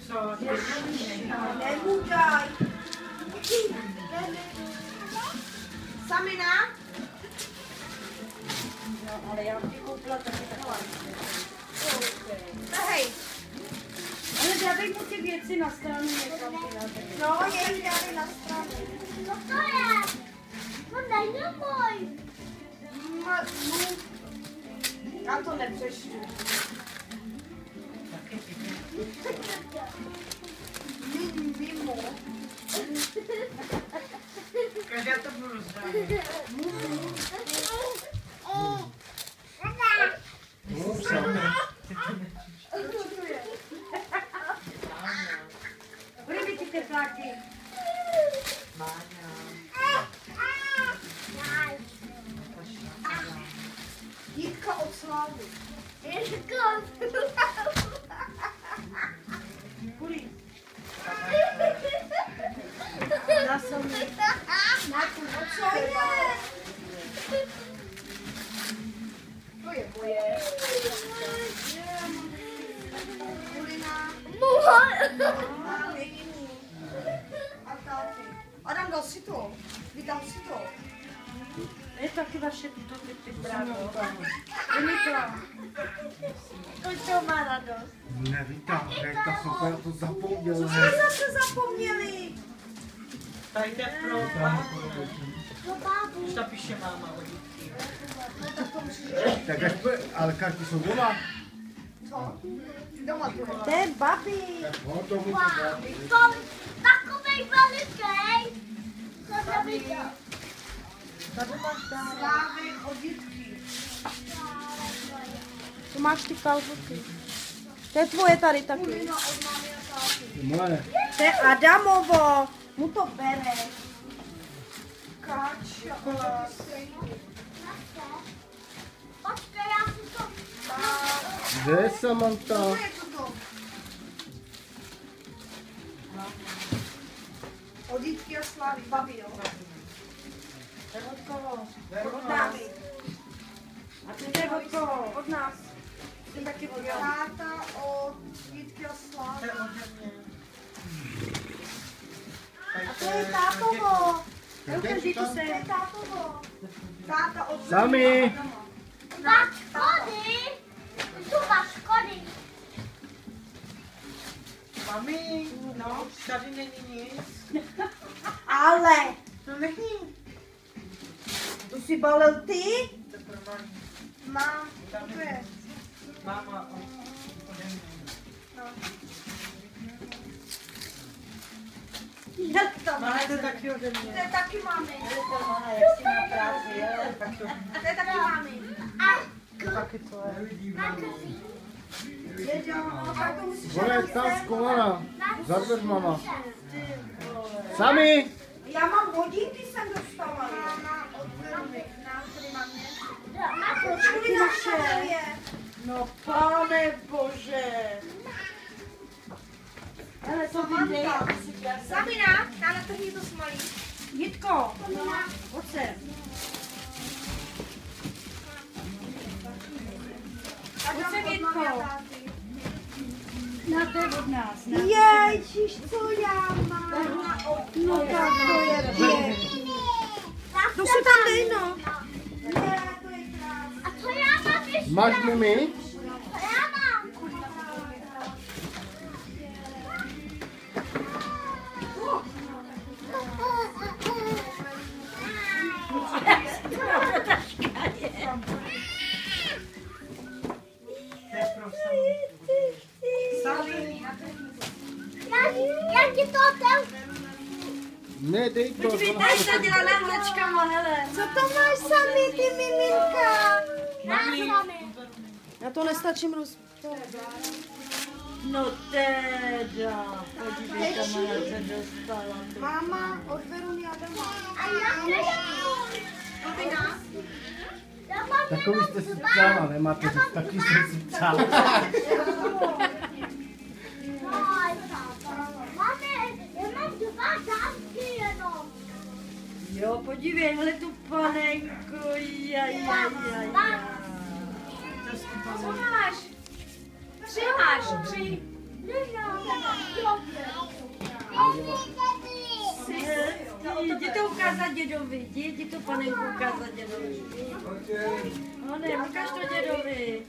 Co? Nebudaj. Samina? No, ale já bych koupila taky taková. Hej. Ale dávej mu ty věci na stranu někam. No, je jich dali na stranu. Co to je? To není můj. Já to nepřeštu. Mimo. Já to budu zdravit. Bude mi ty tepláky. Máňa. Jitka od Slávy. Kudy? Na sobě. Co je? To je moje. Kulina. Mám jediný. A táty. Adam, dal si to. Vydal si to. Je taky vaše tuto ty bravo. Vymykla. To má radost. Nevítám, Řeka, super, to zapomněl. Co jsme zase zapomněli? Tady jde pro Bábu. už napíše máma o dítky. Tak až bude, ale každý jsou doma. Co? Doma tu. To je babi. No, to musí dát. To takovej veliký. Co to viděl? Tady máš dál. Slávy od Jitky. Tu máš ty kalhoty. To je tvoje tady taky. Kulina od mámy a táty. Moje. To je Adamovo. Mu to bere. Káča. Počkej, já si to... Kde je Samantha? Co je toto? Od Jitky a Slávy. Babi, jo? To je od koho? Od námi. A ty je od koho? Od nás. Ty taky od Táta od Jitky a To Slávy. je ode mě. A to je tátovo. Ukaží to To se. je tátovo. Táta od Sami. Máš škody? Tu máš škody. Mami, no, tady není nic. Ale. No není. To si balil ty? To je pro mami. Mám. To je. Máma ode mě. Jak tam? Máma, to je taky ode To mě. je taky máme. Máma, jak jsi na práci, je? Tak to To je taky máme. taky to je. Tak to musíš Vole, tam skovaná. Za dveřmama. Sami. Já mám hodinky, jsem dostala. Máma od Veruny. Na který mám mě. Proč ty naše? No pane bože. Ale to vyjde. Samina, já natrhni to smalý. Jitko, pojď sem. Pojď sem, Jitko. Na to je od nás. Na Ježiš, co já mám? No tak to je pěkný. To se tam dej, no. Ne, to je krásné. A co já mám ještě? Máš Mimi? Co já mám? To je pro Sami. Já ti to otevřu. Ne, dej to. Tady se dělaná hlačkama, hele. Co to máš sami, ty miminka? Mami. Já to nestačím No teda, podívejte, má se dostala. Máma od Veruny a Adama. A já chci. Já mám Takový jste si psala, nemáte říct, taky jste si psala. Máme, já mám 2 dávky jenom. Jo, podívej, hele tu panenku, jaj. Co máš? 3 máš, 3. Jo. Jdi to ukázat dědovi, jdi tu panenku ukázat dědovi. No ne, ukáž to dědovi.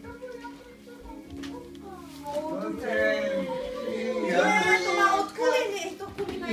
To má od kuliny, to kulina.